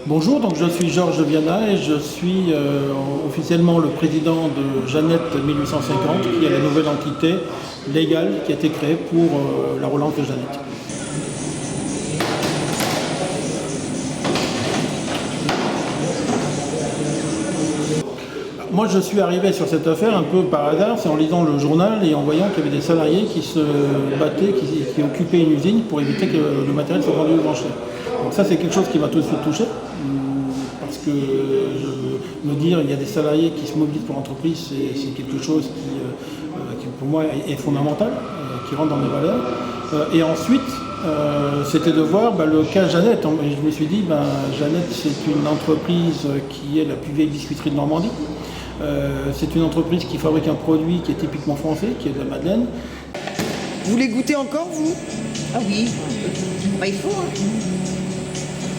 Bonjour, donc je suis Georges Viana et je suis officiellement le président de Jeannette 1850, qui est la nouvelle entité légale qui a été créée pour la relance de Jeannette. Moi, je suis arrivé sur cette affaire un peu par hasard, c'est en lisant le journal et en voyant qu'il y avait des salariés qui se battaient, qui occupaient une usine pour éviter que le matériel soit vendu aux enchères. Donc ça, c'est quelque chose qui m'a tout de suite touché, parce que me dire il y a des salariés qui se mobilisent pour l'entreprise, c'est quelque chose qui pour moi est fondamental, qui rentre dans mes valeurs. Et ensuite, c'était de voir le cas Jeannette. Et je me suis dit, Jeannette, c'est une entreprise qui est la plus vieille biscuiterie de Normandie. C'est une entreprise qui fabrique un produit qui est typiquement français, qui est de la madeleine. Vous les goûtez encore, vous? Ah oui, il faut.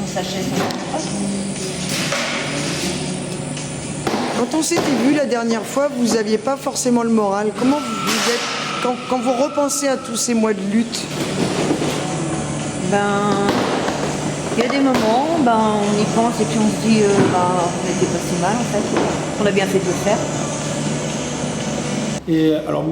On s'achète. Quand on s'était vu la dernière fois, vous n'aviez pas forcément le moral. Comment vous êtes quand vous repensez à tous ces mois de lutte? Il y a des moments, on y pense et puis on se dit, on n'était pas si mal en fait. On a bien fait de le faire. Et alors,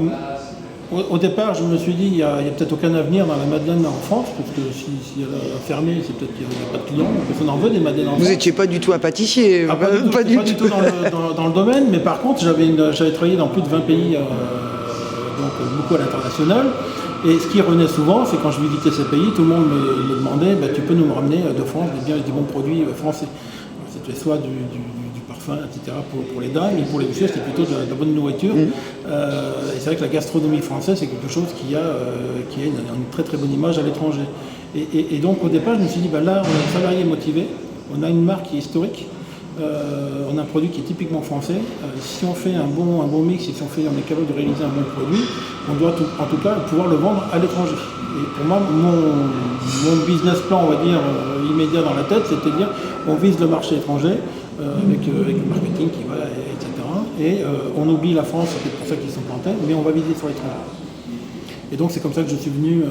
au départ, je me suis dit, il n'y a peut-être aucun avenir dans la madeleine en France, parce que si elle a fermé, c'est peut-être qu'il n'y a pas de clients. Personne n'en veut des madeleines en France. Vous n'étiez pas du tout un pâtissier. Pas du tout dans le domaine, mais par contre, j'avais travaillé dans plus de 20 pays, donc beaucoup à l'international. Et ce qui revenait souvent, c'est quand je visitais ces pays, tout le monde me demandait, tu peux nous ramener de France des bons produits français. C'était soit du parfum, etc. pour les dames, et pour les messieurs, c'était plutôt de la bonne nourriture. Et c'est vrai que la gastronomie française, c'est quelque chose qui a une très très bonne image à l'étranger. Et donc au départ, je me suis dit, là, on a un salarié motivé, on a une marque qui est historique, on a un produit qui est typiquement français. Si on fait un bon mix, si on est capable de réaliser un bon produit, on doit en tout cas pouvoir le vendre à l'étranger. Et pour moi, mon business plan, on va dire, immédiat dans la tête, c'était de dire on vise le marché étranger avec le marketing qui va, etc. Et on oublie la France, c'est peut-être pour ça qu'ils sont plantés, mais on va viser sur l'étranger. Et donc c'est comme ça que je suis venu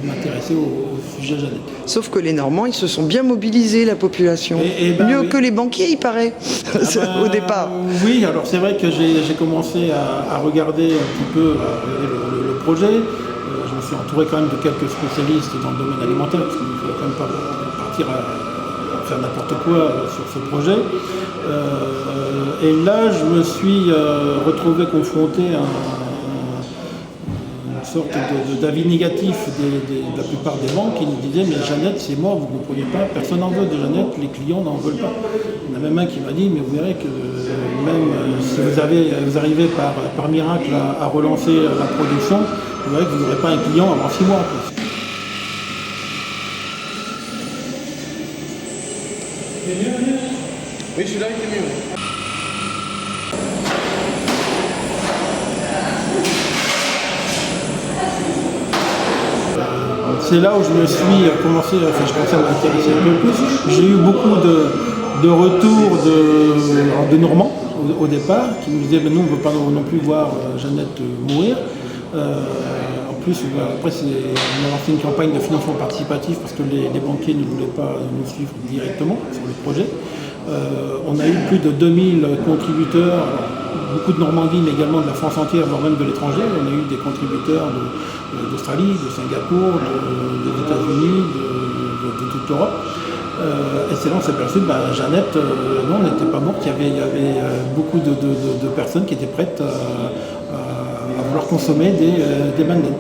m'intéresser au sujet Jeannette. Sauf que les Normands, ils se sont bien mobilisés, la population. Mieux que les banquiers, il paraît, au départ. Oui, alors c'est vrai que j'ai commencé à regarder un petit peu le projet. Je me suis entouré quand même de quelques spécialistes dans le domaine alimentaire, parce qu'il ne fallait quand même pas partir à faire n'importe quoi sur ce projet. Et là, je me suis retrouvé confronté à sorte d'avis négatif de la plupart des banques qui nous disaient mais Jeannette c'est mort, vous ne comprenez pas, personne n'en veut de Jeannette, les clients n'en veulent pas. Il y en a même un qui m'a dit mais vous verrez que même si vous arrivez par miracle à relancer la production, vous verrez que vous n'aurez pas un client avant 6 mois. Oui, celui-là il est mieux. C'est là où je me suis commencé à m'intéresser un peu plus. J'ai eu beaucoup de retours de Normands au départ qui me disaient nous on ne veut pas non plus voir Jeannette mourir. En plus, après, on a lancé une campagne de financement participatif parce que les banquiers ne voulaient pas nous suivre directement sur le projet. On a eu plus de 2000 contributeurs, beaucoup de Normandie, mais également de la France entière, voire même de l'étranger. On a eu des contributeurs d'Australie, de Singapour, des États-Unis, de toute l'Europe. Et c'est là on s'est aperçu que Jeannette, non, n'était pas morte. Il y avait beaucoup de personnes qui étaient prêtes à vouloir consommer des madeleines.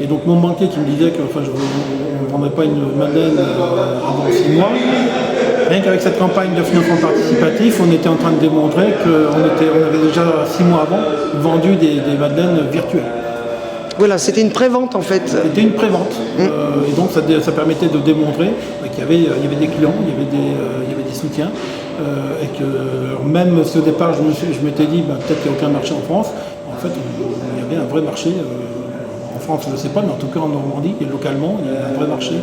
Et donc mon banquier qui me disait qu'on ne vendrait pas une madeleine avant 6 mois, rien qu'avec cette campagne de financement participatif, on était en train de démontrer qu'on avait déjà 6 mois avant vendu des madeleines virtuelles. Voilà, c'était une prévente en fait. C'était une prévente. Et donc ça permettait de démontrer qu'il y avait des clients, il y avait des soutiens. Et que même si au départ je m'étais dit peut-être qu'il n'y a aucun marché en France, en fait il y avait un vrai marché. En France je ne sais pas, mais en tout cas en Normandie et localement il y a un vrai marché.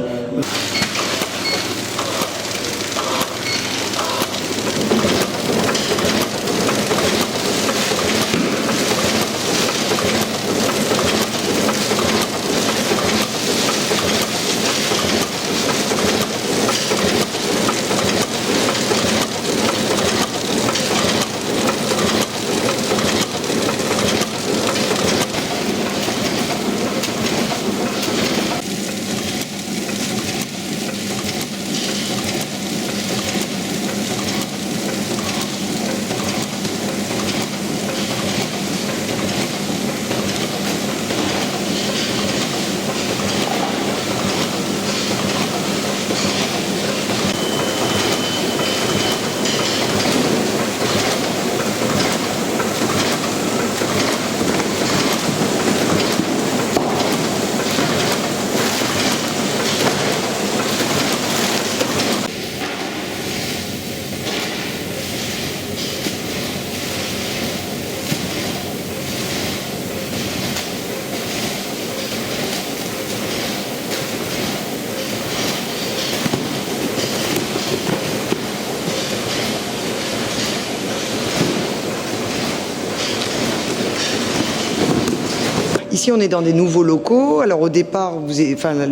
ici, on est dans des nouveaux locaux. Alors au départ,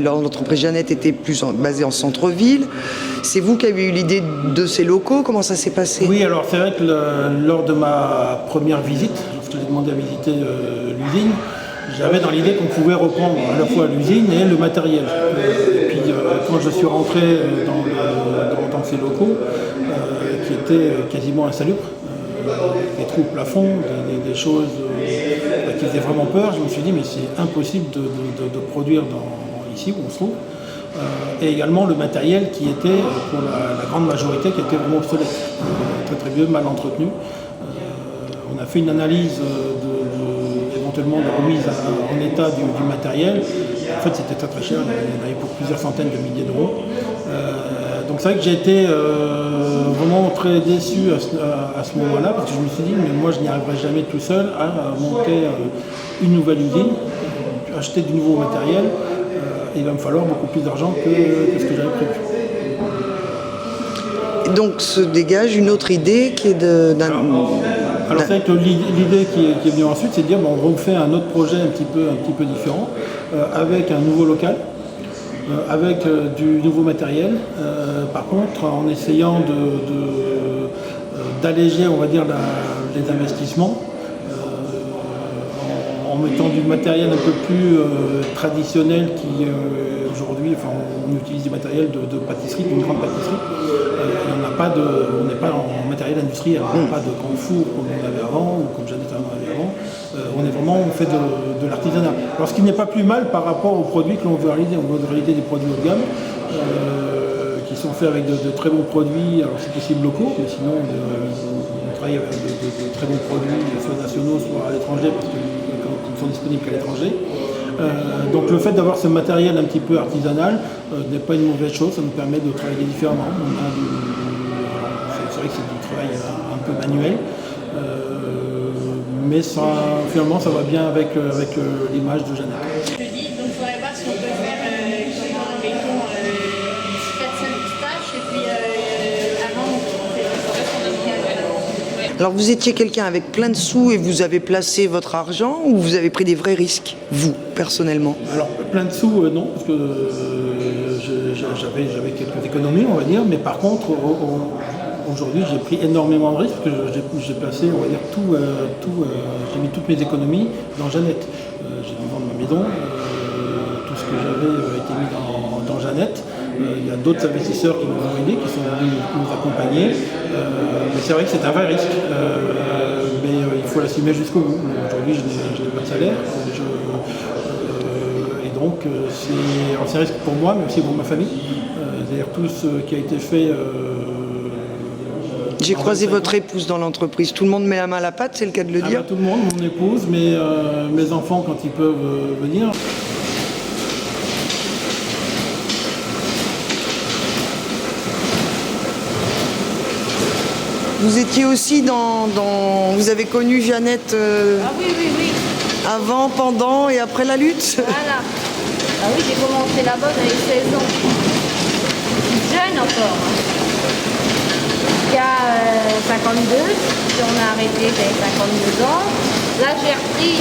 l'entreprise Jeannette était basée en centre-ville. C'est vous qui avez eu l'idée de ces locaux? Comment ça s'est passé? Oui, alors c'est vrai que lors de ma première visite, lorsque j'ai demandé à visiter l'usine, j'avais dans l'idée qu'on pouvait reprendre à la fois l'usine et le matériel. Et puis quand je suis rentré dans ces locaux, qui étaient quasiment insalubres, des trous au plafond, des choses qui faisaient vraiment peur, je me suis dit mais c'est impossible de produire ici où on se trouve. Et également le matériel qui était, pour la grande majorité, qui était vraiment obsolète, très très vieux, mal entretenu. On a fait une analyse éventuellement de remise en état du matériel. En fait, c'était très très cher, il y en avait pour plusieurs centaines de milliers d'euros. Donc c'est vrai que j'ai été vraiment très déçu à ce moment-là, parce que je me suis dit, mais moi je n'y arriverai jamais tout seul à monter une nouvelle usine, acheter du nouveau matériel. Il va me falloir beaucoup plus d'argent que ce que j'avais prévu. Et donc se dégage une autre idée qui est Alors c'est vrai que l'idée qui est venue ensuite, c'est de dire on refait un autre projet un petit peu différent, avec un nouveau local, avec du nouveau matériel. Par contre, en essayant d'alléger, on va dire, les investissements, en mettant du matériel un peu plus traditionnel qui aujourd'hui, on utilise du matériel de pâtisserie, d'une grande pâtisserie. On n'est pas en matériel industriel, on n'a pas de grand four comme on avait avant ou comme Jeannette en avait avant. On fait de l'artisanat. Alors ce qui n'est pas plus mal par rapport aux produits que l'on veut réaliser. On veut réaliser des produits haut de gamme qui sont faits avec de très bons produits, alors c'est possible locaux, mais sinon on travaille avec de très bons produits, soit nationaux, soit à l'étranger, parce qu'ils ne sont disponibles qu'à l'étranger. Donc le fait d'avoir ce matériel un petit peu artisanal n'est pas une mauvaise chose, ça nous permet de travailler différemment. C'est vrai que c'est du travail un peu manuel, mais finalement ça va bien avec l'image de Jeannette. Je dis, donc il faudrait voir si on peut faire mettons 4-5 pistaches et puis avant on fait Alors vous étiez quelqu'un avec plein de sous et vous avez placé votre argent ou vous avez pris des vrais risques, vous, personnellement? Alors plein de sous, non, parce que j'avais quelques économies, on va dire, mais par contre, aujourd'hui, j'ai pris énormément de risques, parce que j'ai placé, on va dire, j'ai mis toutes mes économies dans Jeannette. J'ai dû vendre ma maison, tout ce que j'avais été mis dans Jeannette. Il y a d'autres investisseurs qui nous ont aidés, qui sont venus nous accompagner. Mais c'est vrai que c'est un vrai risque. Mais il faut l'assumer jusqu'au bout. Aujourd'hui, je n'ai pas de salaire. Et donc, c'est un risque pour moi, mais aussi pour ma famille. C'est-à-dire tout ce qui a été fait. J'ai croisé votre épouse dans l'entreprise. Tout le monde met la main à la pâte, c'est le cas de le dire? Tout le monde, mon épouse, mes enfants quand ils peuvent venir. Vous étiez aussi vous avez connu Jeannette Ah oui, oui, oui. avant, pendant et après la lutte? Voilà. Ah oui, j'ai commencé là-bas, j'avais 16 ans. Jeune encore. Jusqu'à 52, puis on a arrêté, j'avais 52 ans. Là, j'ai repris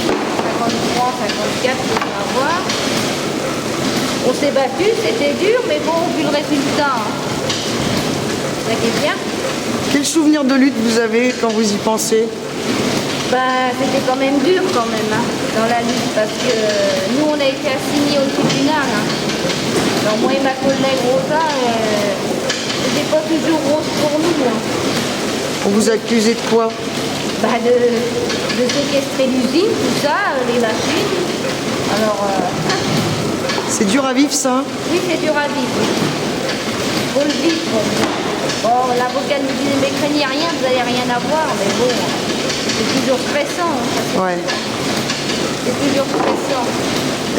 53, 54, je vais avoir. On s'est battu, c'était dur, mais bon, vu le résultat, ça qui est bien. Quel souvenir de lutte vous avez quand vous y pensez? C'était quand même dur quand même dans la lutte parce que nous on a été assignés au tribunal. Alors moi et ma collègue Rosa, c'était pas toujours rose pour nous. On vous accusait de quoi? De séquestrer l'usine, tout ça, les machines. Alors c'est dur à vivre ça? oui, c'est dur à vivre. Faut le vivre. Bon, l'avocat nous disait mais craignez rien, vous n'allez rien avoir, mais bon. C'est toujours stressant. Ouais. C'est toujours stressant.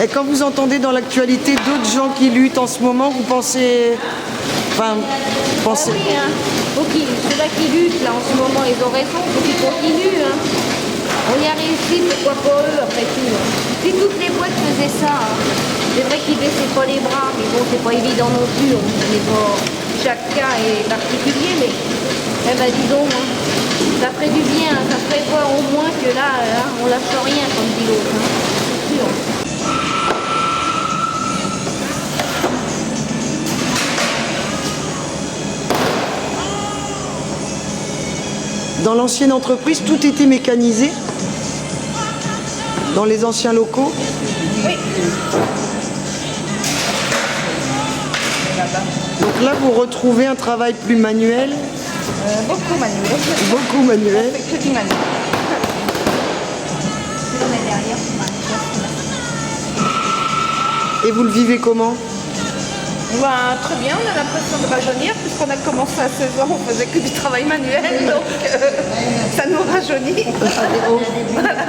Et quand vous entendez dans l'actualité d'autres gens qui luttent en ce moment, vous pensez... Ah oui, hein. Ceux-là qui luttent là en ce moment, ils ont raison, il faut qu'ils continuent. Hein. On y a réussi, pourquoi pas eux après tout. Hein. Si toutes les boîtes faisaient ça, c'est vrai qu'ils baissaient pas les bras, mais bon, c'est pas évident non plus. Chaque cas est particulier, mais dis donc, hein. Ça ferait du bien, ça ferait voir au moins que là, on lâche rien, comme dit l'autre. Hein. sûr. Dans l'ancienne entreprise, tout était mécanisé. Dans les anciens locaux. Oui. Donc là, vous retrouvez un travail plus manuel. Beaucoup manuel. Beaucoup manuel. On fait que du manuel. On est derrière. Et vous le vivez comment? Bah, très bien, on a l'impression de rajeunir puisqu'on a commencé à 16 ans, on faisait que du travail manuel, donc ça nous rajeunit. Voilà.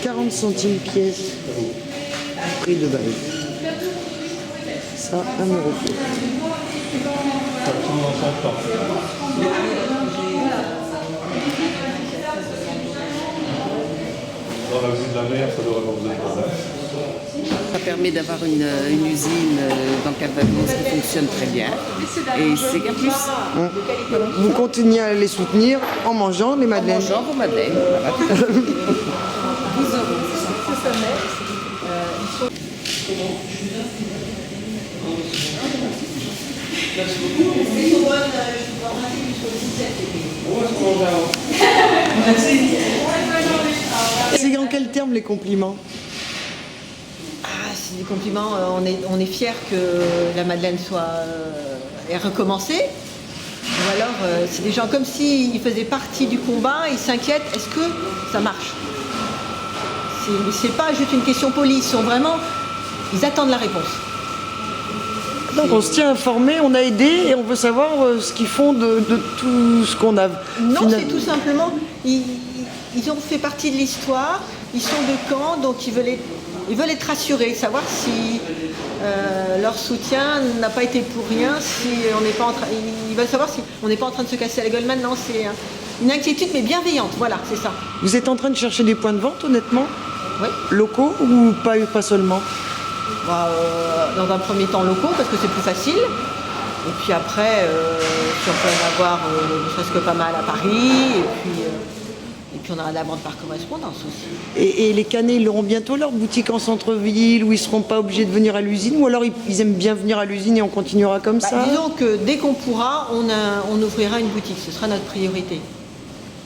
40 centimes pièce. Prix de base. Ça, 1 euro. Dans la vue de la mer, ça devrait pas vous être problème. Ça permet d'avoir une usine dans Calvados qui fonctionne très bien. Et c'est qu'un plus. Vous continuez à les soutenir en mangeant les madeleines. Bonjour vos madeleines. Voilà, tout à fait. 12 euros. C'est en quels termes les compliments? Ah, c'est des compliments. On est fiers que la Madeleine ait recommencé. Ou alors, c'est des gens comme s'ils faisaient partie du combat, ils s'inquiètent, est-ce que ça marche? C'est pas juste une question polie, ils attendent la réponse. Donc on se tient informé, on a aidé et on veut savoir ce qu'ils font de tout ce qu'on a. Non, c'est tout simplement, ils ont fait partie de l'histoire, ils sont de camp, donc ils veulent être rassurés, savoir si leur soutien n'a pas été pour rien, si on n'est pas en train, ils veulent savoir si on n'est pas en train de se casser la gueule maintenant. C'est une inquiétude mais bienveillante, voilà, c'est ça. Vous êtes en train de chercher des points de vente, honnêtement? Oui. Locaux ou pas seulement? Dans un premier temps locaux parce que c'est plus facile. Et puis après, si on peut en avoir ne serait-ce que pas mal à Paris. Et puis on aura de la vente par correspondance aussi. Et les Canets, ils auront bientôt leur boutique en centre-ville où ils ne seront pas obligés de venir à l'usine? Ou alors ils aiment bien venir à l'usine et on continuera comme ça? Disons que dès qu'on pourra, on ouvrira une boutique. Ce sera notre priorité.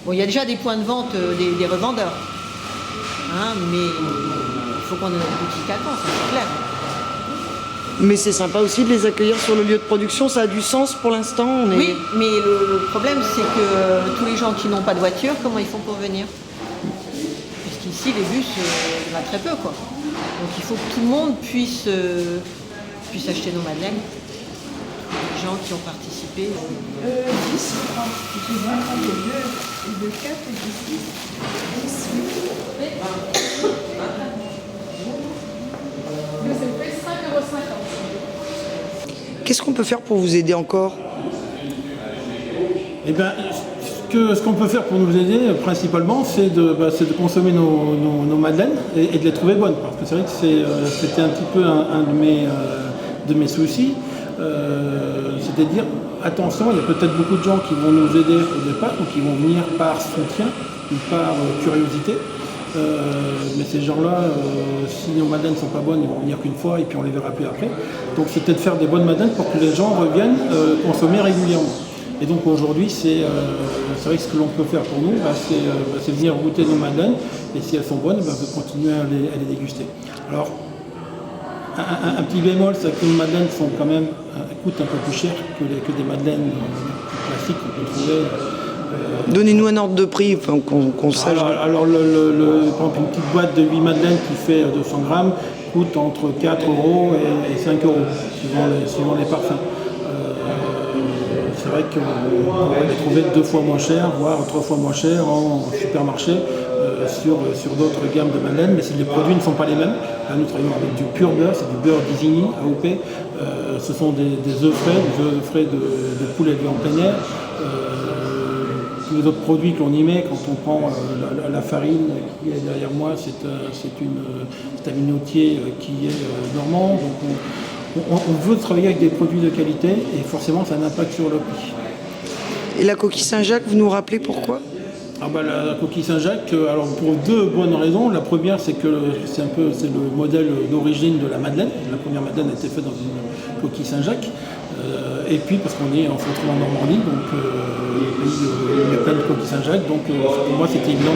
Bon, il y a déjà des points de vente des revendeurs. Hein, mais il faut qu'on ait notre boutique à temps, c'est clair. Mais c'est sympa aussi de les accueillir sur le lieu de production, ça a du sens pour l'instant. Oui, mais le problème c'est que tous les gens qui n'ont pas de voiture, comment ils font pour venir? Puisqu'ici les bus, il y en a très peu quoi. Donc il faut que tout le monde puisse acheter nos madeleines. Les gens qui ont participé. 10 francs, j'ai 20 francs de 2, de 4 et de 6, 18. Mais ça fait 5,50 €. Qu'est-ce qu'on peut faire pour vous aider encore? Eh bien, ce qu'on peut faire pour nous aider, principalement, c'est de consommer nos madeleines et de les trouver bonnes. Parce que c'est vrai que c'était un petit peu un de mes soucis. C'est-à-dire, attention, il y a peut-être beaucoup de gens qui vont nous aider au départ, ou qui vont venir par soutien ou par curiosité. Mais ces gens-là, si nos madeleines ne sont pas bonnes, ils vont venir qu'une fois et puis on les verra plus après. Donc c'est peut-être faire des bonnes madeleines pour que les gens reviennent consommer régulièrement. Et donc aujourd'hui, c'est vrai que ce que l'on peut faire pour nous, c'est venir goûter nos madeleines et si elles sont bonnes, on peut continuer à les déguster. Alors, un petit bémol, c'est que nos madeleines sont quand même, coûtent un peu plus cher que des madeleines classiques qu'on peut trouver. Donnez-nous un ordre de prix, enfin, qu'on sache. Alors par exemple, une petite boîte de 8 madeleines qui fait 200 grammes coûte entre 4 € et 5 €, suivant les parfums. C'est vrai qu'on pourrait les trouver 2 fois moins cher, voire 3 fois moins cher en supermarché sur d'autres gammes de madeleines, mais les produits ne sont pas les mêmes. Là, nous travaillons avec du pur beurre, c'est du beurre d'Isigny, AOP. Ce sont des œufs frais de poulet élevé en plein air. tous les autres produits que l'on y met. Quand on prend la farine qui est derrière moi, c'est un minotier qui est normand. Donc on veut travailler avec des produits de qualité et forcément ça a un impact sur le prix. Et la coquille Saint-Jacques, vous nous rappelez pourquoi? La coquille Saint-Jacques, alors pour deux bonnes raisons. La première, c'est que c'est le modèle d'origine de la madeleine. La première madeleine a été faite dans une coquille Saint-Jacques. Et puis parce qu'on se retrouve en Normandie, donc il y a plein de coquilles Saint-Jacques. Donc pour moi, c'était évident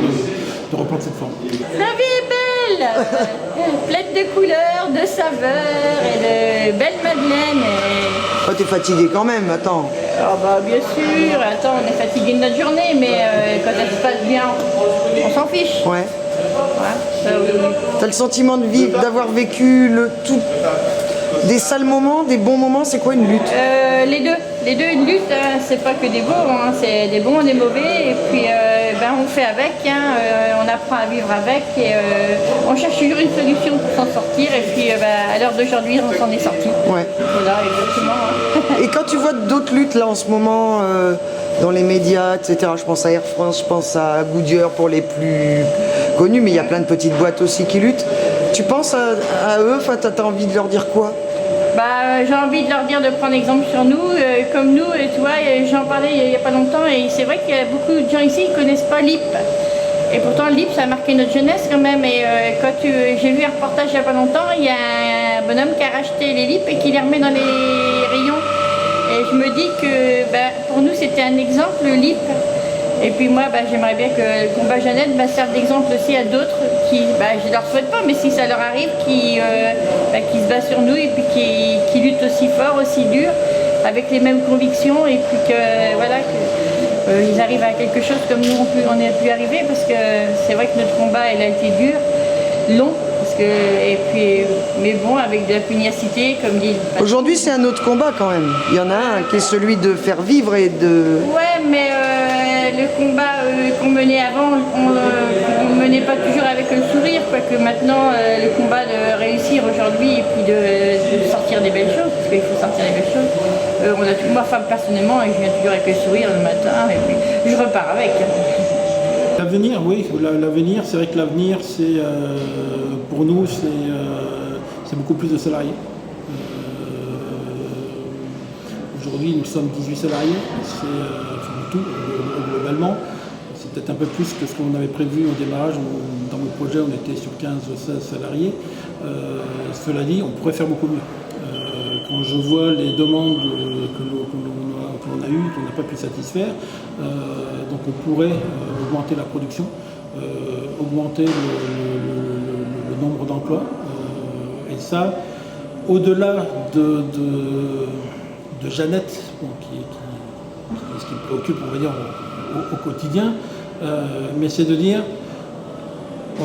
de reprendre cette forme. La vie est belle, pleine de couleurs, de saveurs et de belles madeleines. Oh, t'es fatigué quand même, attends. Ah bah bien sûr, attends, on est fatigué de notre journée, mais quand elle se passe bien, on s'en fiche. Ouais. Ouais, oui. T'as le sentiment d'avoir vécu des sales moments, des bons moments, c'est quoi une lutte? Les deux, une lutte, hein, c'est pas que des bons, hein, c'est des bons, des mauvais, et puis on fait avec, hein, on apprend à vivre avec, et on cherche toujours une solution pour s'en sortir, et puis à l'heure d'aujourd'hui, on s'en est sorti. Ouais. Voilà, exactement. Et quand tu vois d'autres luttes là en ce moment dans les médias, etc., je pense à Air France, je pense à Goodyear pour les plus connus, mais il y a plein de petites boîtes aussi qui luttent. Tu penses à eux, enfin, t'as envie de leur dire quoi? J'ai envie de leur dire de prendre exemple sur nous, comme nous, tu vois, j'en parlais il n'y a pas longtemps, et c'est vrai qu'il y a beaucoup de gens ici qui ne connaissent pas l'IP. Et pourtant l'IP, ça a marqué notre jeunesse quand même, et j'ai vu un reportage il n'y a pas longtemps, il y a un bonhomme qui a racheté les LIP et qui les remet dans les rayons. Et je me dis que pour nous c'était un exemple, le LIP. Et puis moi, j'aimerais bien que le combat Jeannette serve d'exemple aussi à d'autres qui, je leur souhaite pas, mais si ça leur arrive, qui se battent sur nous et puis qui luttent aussi fort, aussi dur, avec les mêmes convictions, et puis qu'ils arrivent à quelque chose comme nous on a pu arriver, parce que c'est vrai que notre combat il a été dur, long, mais bon, avec de la pugnacité, comme dit. Aujourd'hui, c'est un autre combat quand même. Il y en a un qui est celui de faire vivre et de... Ouais, mais le combat qu'on menait avant, on ne menait pas toujours avec le sourire, quoique maintenant, le combat de réussir aujourd'hui et puis de sortir des belles choses, parce qu'il faut sortir des belles choses. Moi, personnellement, je viens toujours avec le sourire le matin, et puis je repars avec. L'avenir, oui, l'avenir, c'est vrai que l'avenir, c'est pour nous, c'est beaucoup plus de salariés. Aujourd'hui, nous sommes 18 salariés, c'est tout, globalement. C'est peut-être un peu plus que ce qu'on avait prévu au démarrage. Dans le projet, on était sur 15-16 salariés. Cela dit, on pourrait faire beaucoup mieux. Quand je vois les demandes que l'on a eues, qu'on n'a pas pu satisfaire, donc on pourrait augmenter la production, augmenter le nombre d'emplois. Et ça, au-delà de Jeannette, ce qui me préoccupe, on va dire, au quotidien, mais c'est de dire,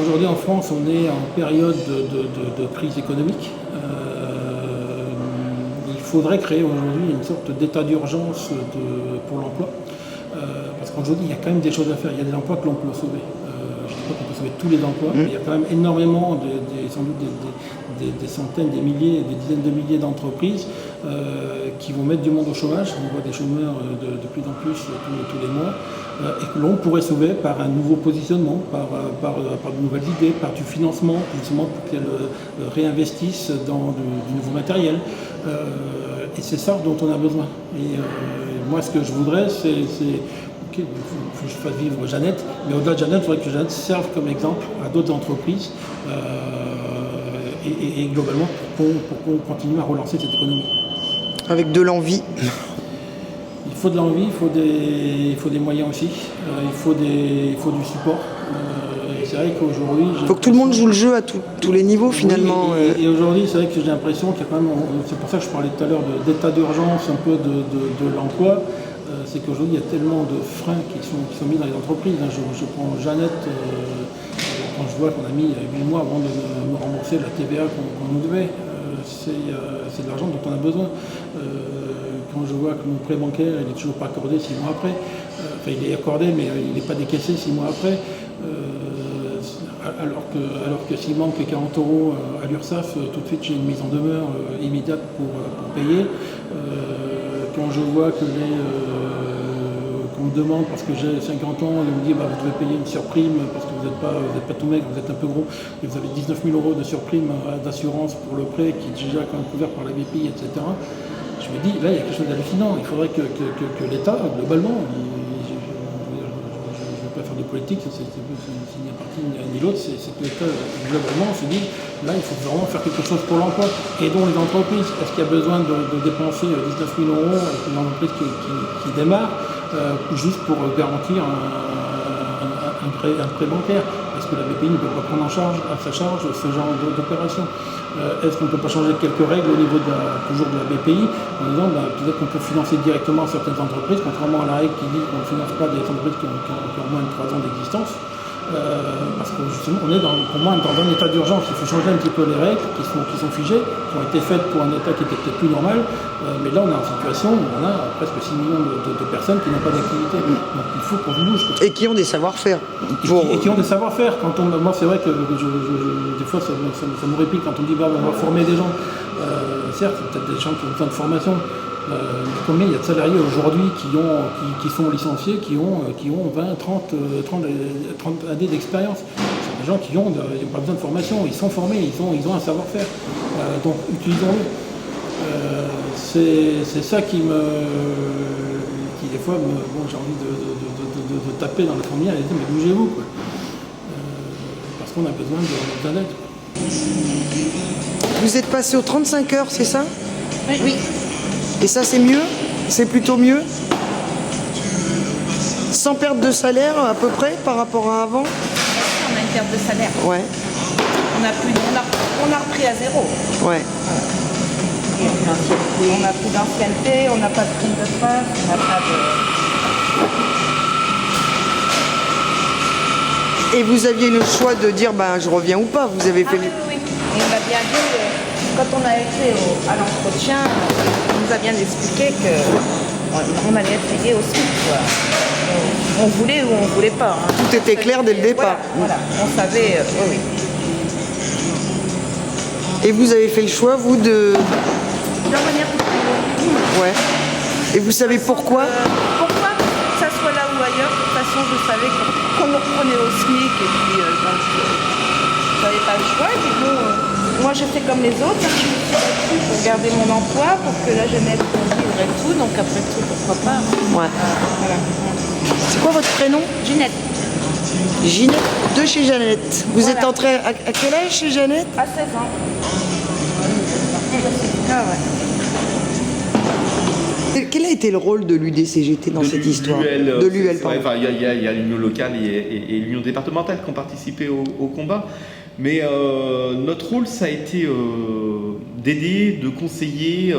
aujourd'hui en France, on est en période de crise économique. Il faudrait créer aujourd'hui une sorte d'état d'urgence pour l'emploi. Parce qu'aujourd'hui, il y a quand même des choses à faire. Il y a des emplois que l'on peut sauver. Je ne dis pas qu'on peut sauver tous les emplois, mais il y a quand même énormément, sans doute des centaines, des milliers, des dizaines de milliers d'entreprises qui vont mettre du monde au chômage. On voit des chômeurs de plus en plus tous les mois. Et que l'on pourrait sauver par un nouveau positionnement, par de nouvelles idées, par du financement, justement pour qu'elles réinvestissent dans du nouveau matériel. Et c'est ça dont on a besoin. Et moi, ce que je voudrais, c'est ok, il faut que je fasse vivre Jeannette, mais au-delà de Jeannette, il faudrait que Jeannette serve comme exemple à d'autres entreprises et globalement pour qu'on continue à relancer cette économie. Avec de l'envie. Il faut de l'envie, il faut des moyens aussi, il faut du support. C'est vrai qu'aujourd'hui... Il faut que tout le monde joue le jeu à tous les niveaux finalement. Oui, et aujourd'hui, c'est vrai que j'ai l'impression qu'il y a quand même... C'est pour ça que je parlais tout à l'heure d'état d'urgence un peu de l'emploi. C'est qu'aujourd'hui, il y a tellement de freins qui sont mis dans les entreprises. Je prends Jeannette, quand je vois qu'on a mis 8 mois avant de nous rembourser la TVA qu'on nous devait. C'est de l'argent dont on a besoin. Quand je vois que mon prêt bancaire il n'est toujours pas accordé 6 mois après, il est accordé mais il n'est pas décaissé 6 mois après, alors que s'il manque 40 € à l'URSSAF, tout de suite j'ai une mise en demeure immédiate pour payer. Quand je vois que on me demande, parce que j'ai 50 ans, on me dit vous devez payer une surprime parce que vous n'êtes pas tout mec, vous êtes un peu gros, et vous avez 19 000 € de surprime d'assurance pour le prêt qui est déjà quand même couvert par la BPI, etc. Je me dis, là, il y a quelque chose d'hallucinant. Il faudrait que l'État, globalement, je ne veux pas faire de politique, c'est ni un parti ni l'autre, c'est que l'État, globalement, se dit, là, il faut vraiment faire quelque chose pour l'emploi. Aidons les entreprises. Est-ce qu'il y a besoin de dépenser 19 000 € pour une entreprise qui démarre, juste pour garantir un prêt bancaire? Est-ce que la BPI ne peut pas prendre à sa charge ce genre d'opération? Est-ce qu'on ne peut pas changer quelques règles au niveau toujours de la BPI en disant peut-être qu'on peut financer directement certaines entreprises, contrairement à la règle qui dit qu'on ne finance pas des entreprises qui ont moins de 3 ans d'existence? Parce que justement, on est pour moi dans un état d'urgence. Il faut changer un petit peu les règles qui sont figées, qui ont été faites pour un état qui était peut-être plus normal. Mais là, on est en situation où on a presque 6 millions de personnes qui n'ont pas d'activité. Donc il faut qu'on bouge. Et qui ont des savoir-faire. Et qui ont des savoir-faire. Moi, c'est vrai que des fois, ça me réplique quand on dit on va former des gens. Certes, c'est peut-être des gens qui ont besoin de formation. Combien il y a de salariés aujourd'hui qui sont licenciés, qui ont 20, 30 années d'expérience? Ce sont des gens qui n'ont pas besoin de formation, ils sont formés, ils ont un savoir-faire. Donc utilisons-le. C'est ça qui des fois, j'ai envie de taper dans la fourmilière et de dire mais bougez-vous, quoi. Parce qu'on a besoin d'aide. Vous êtes passé aux 35 heures, c'est ça? Oui. Et ça, c'est mieux? C'est plutôt mieux? Sans perte de salaire, à peu près, par rapport à avant? On a une perte de salaire. Ouais. On a repris à zéro. Ouais. On n'a plus d'ancienneté, on n'a pas de prime de face, on n'a pas de... Et vous aviez le choix de dire je reviens ou pas, vous avez fait... Oui. Et on a bien dit, quand on a été à l'entretien, on nous a bien expliqué qu'on allait être payé au SMIC, quoi. On voulait ou on voulait pas. Hein. Tout était clair dès le départ. Voilà. On savait, oui. Et vous avez fait le choix, vous, de... revenir pour Ouais. Et vous savez pourquoi? Pourquoi que ça soit là ou ailleurs, de toute façon, je savais qu'on nous reprenait au SMIC et puis j'avais pas le choix. Et puis bon, moi, j'ai fait comme les autres. Je me suis battue pour garder mon emploi, pour que la jeunesse puisse vivre et tout. Donc après tout, pourquoi pas. Ouais. Voilà. C'est quoi votre prénom? Ginette. Ginette de chez Jeannette. Vous êtes entrée à quel âge chez Jeannette? À 16 ans. Ah ouais. Quel a été le rôle de l'UDCGT dans cette histoire? De l'UL, pardon. Il y a l'union locale et l'union départementale qui ont participé au combat. Mais notre rôle, ça a été d'aider, de conseiller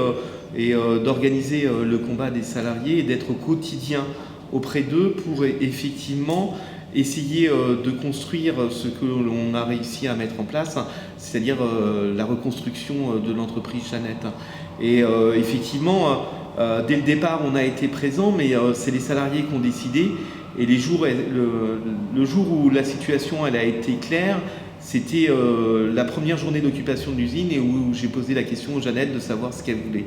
et d'organiser le combat des salariés et d'être au quotidien auprès d'eux pour effectivement essayer de construire ce que l'on a réussi à mettre en place, c'est-à-dire la reconstruction de l'entreprise Jeannette. Et effectivement, dès le départ, on a été présent, mais c'est les salariés qui ont décidé. Et le jour où la situation elle a été claire, c'était la première journée d'occupation de l'usine et où j'ai posé la question aux Jeannette de savoir ce qu'elle voulait.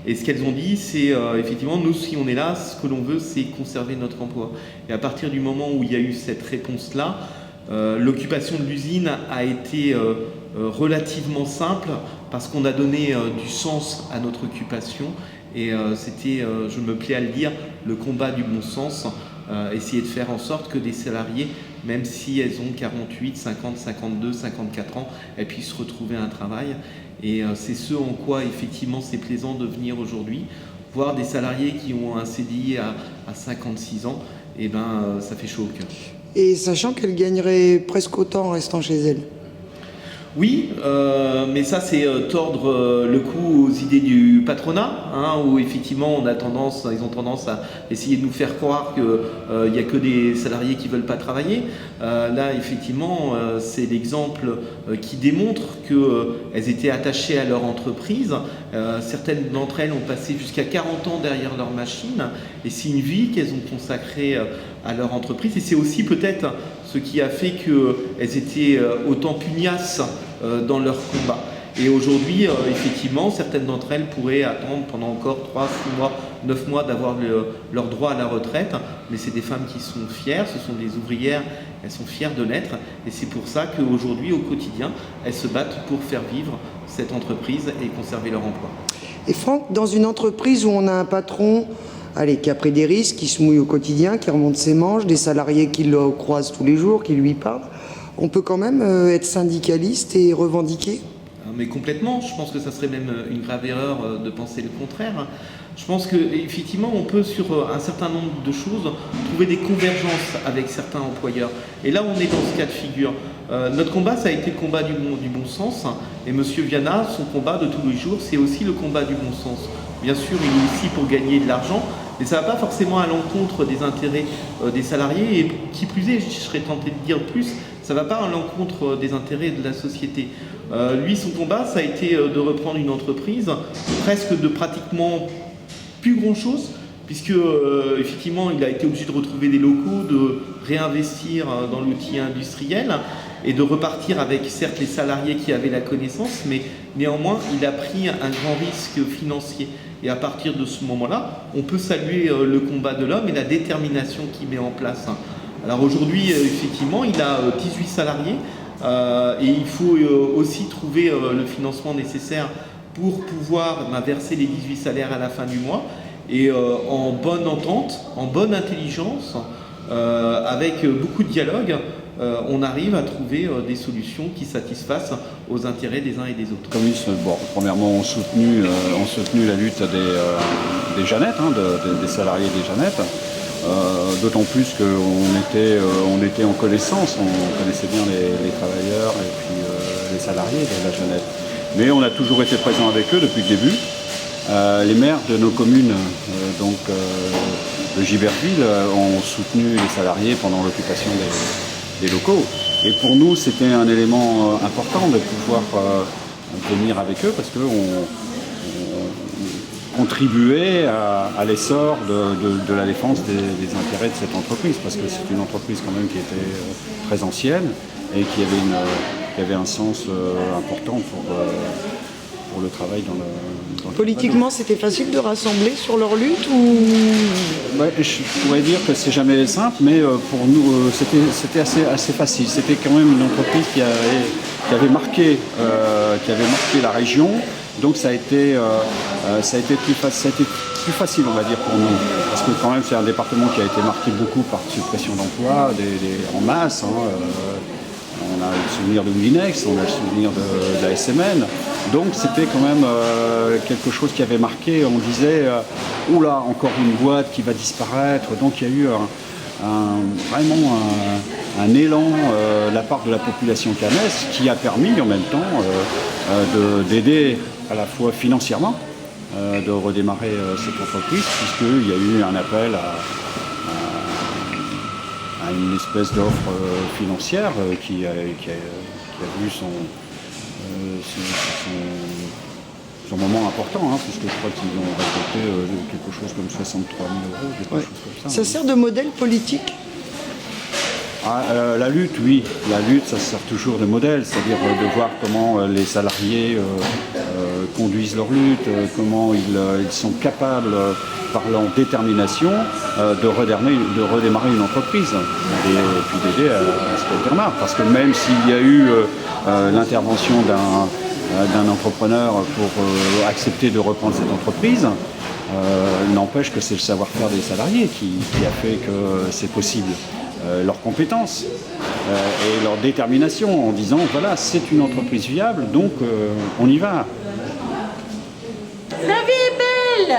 Et ce qu'elles ont dit, c'est effectivement, nous, si on est là, ce que l'on veut, c'est conserver notre emploi. Et à partir du moment où il y a eu cette réponse-là, l'occupation de l'usine a été relativement simple parce qu'on a donné du sens à notre occupation. Et c'était, je me plais à le dire, le combat du bon sens, essayer de faire en sorte que des salariés, même si elles ont 48, 50, 52, 54 ans, elles puissent retrouver un travail. Et c'est ce en quoi, effectivement, c'est plaisant de venir aujourd'hui, voir des salariés qui ont un CDI à 56 ans, et ça fait chaud au cœur. Et sachant qu'elles gagneraient presque autant en restant chez elles. Oui, mais ça c'est tordre le cou aux idées du patronat, où effectivement ils ont tendance à essayer de nous faire croire qu'il n'y a que des salariés qui ne veulent pas travailler. Là effectivement c'est l'exemple qui démontre qu'elles étaient attachées à leur entreprise. Certaines d'entre elles ont passé jusqu'à 40 ans derrière leur machine et c'est une vie qu'elles ont consacrée à leur entreprise et c'est aussi peut-être ce qui a fait qu'elles étaient autant pugnaces dans leur combat. Et aujourd'hui, effectivement, certaines d'entre elles pourraient attendre pendant encore 3, 6 mois, 9 mois d'avoir leur droit à la retraite. Mais c'est des femmes qui sont fières, ce sont des ouvrières, elles sont fières de l'être. Et c'est pour ça qu'aujourd'hui, au quotidien, elles se battent pour faire vivre cette entreprise et conserver leur emploi. Et Franck, dans une entreprise où on a un patron qui a pris des risques, qui se mouille au quotidien, qui remonte ses manches, des salariés qui le croisent tous les jours, qui lui parlent, on peut quand même être syndicaliste et revendiquer? Mais complètement, je pense que ça serait même une grave erreur de penser le contraire. Je pense qu'effectivement, on peut sur un certain nombre de choses trouver des convergences avec certains employeurs. Et là, on est dans ce cas de figure. Notre combat, ça a été le combat du bon sens. Et M. Viana, son combat de tous les jours, c'est aussi le combat du bon sens. Bien sûr, il est ici pour gagner de l'argent, mais ça ne va pas forcément à l'encontre des intérêts des salariés. Et qui plus est, je serais tenté de dire plus, ça ne va pas à l'encontre des intérêts de la société. Lui, son combat, ça a été de reprendre une entreprise, presque de pratiquement plus grand-chose, puisque effectivement, il a été obligé de retrouver des locaux, de réinvestir dans l'outil industriel et de repartir avec, certes, les salariés qui avaient la connaissance, mais néanmoins, il a pris un grand risque financier. Et à partir de ce moment-là, on peut saluer le combat de l'homme et la détermination qu'il met en place. Alors aujourd'hui, effectivement, il a 18 salariés et il faut aussi trouver le financement nécessaire pour pouvoir verser les 18 salaires à la fin du mois. Et en bonne entente, en bonne intelligence, avec beaucoup de dialogue, on arrive à trouver des solutions qui satisfassent aux intérêts des uns et des autres. Les communistes, premièrement, ont soutenu la lutte des Jeannettes, des salariés des Jeannettes. D'autant plus qu'on était en connaissance, on connaissait bien les travailleurs et puis les salariés de la Jeannette. Mais on a toujours été présent avec eux depuis le début. Les maires de nos communes, de Giberville, ont soutenu les salariés pendant l'occupation des locaux. Et pour nous, c'était un élément important de pouvoir venir avec eux parce qu'on contribuait à l'essor de la défense des intérêts de cette entreprise, parce que c'est une entreprise quand même qui était très ancienne et qui avait un sens important pour le travail dans le Politiquement, c'était facile de rassembler sur leur lutte ou... Ouais, je pourrais dire que c'est jamais simple, mais pour nous, c'était assez facile. C'était quand même une entreprise qui avait marqué la région. Donc ça a été plus facile, on va dire, pour nous. Parce que quand même, c'est un département qui a été marqué beaucoup par suppression d'emplois en masse. On a le souvenir de Moulinex, on a le souvenir de la SMN. Donc c'était quand même quelque chose qui avait marqué. On disait, oula, encore une boîte qui va disparaître. Donc il y a eu vraiment un élan de la part de la population caennaise qui a permis en même temps d'aider à la fois financièrement de redémarrer cette entreprise, puisqu'il y a eu un appel à une espèce d'offre financière qui a vu son moment important, puisque je crois qu'ils ont récolté quelque chose comme 63 000 euros, quelque chose comme ça. Ça sert de modèle politique? La lutte, oui. La lutte, ça sert toujours de modèle, c'est-à-dire de voir comment les salariés conduisent leur lutte, comment ils sont capables, par leur détermination, de redémarrer une entreprise et puis d'aider à ce qu'elle démarre. Parce que même s'il y a eu l'intervention d'un entrepreneur pour accepter de reprendre cette entreprise, n'empêche que c'est le savoir-faire des salariés qui a fait que c'est possible. Leurs compétences et leur détermination en disant voilà, c'est une entreprise viable, donc on y va. La vie est belle.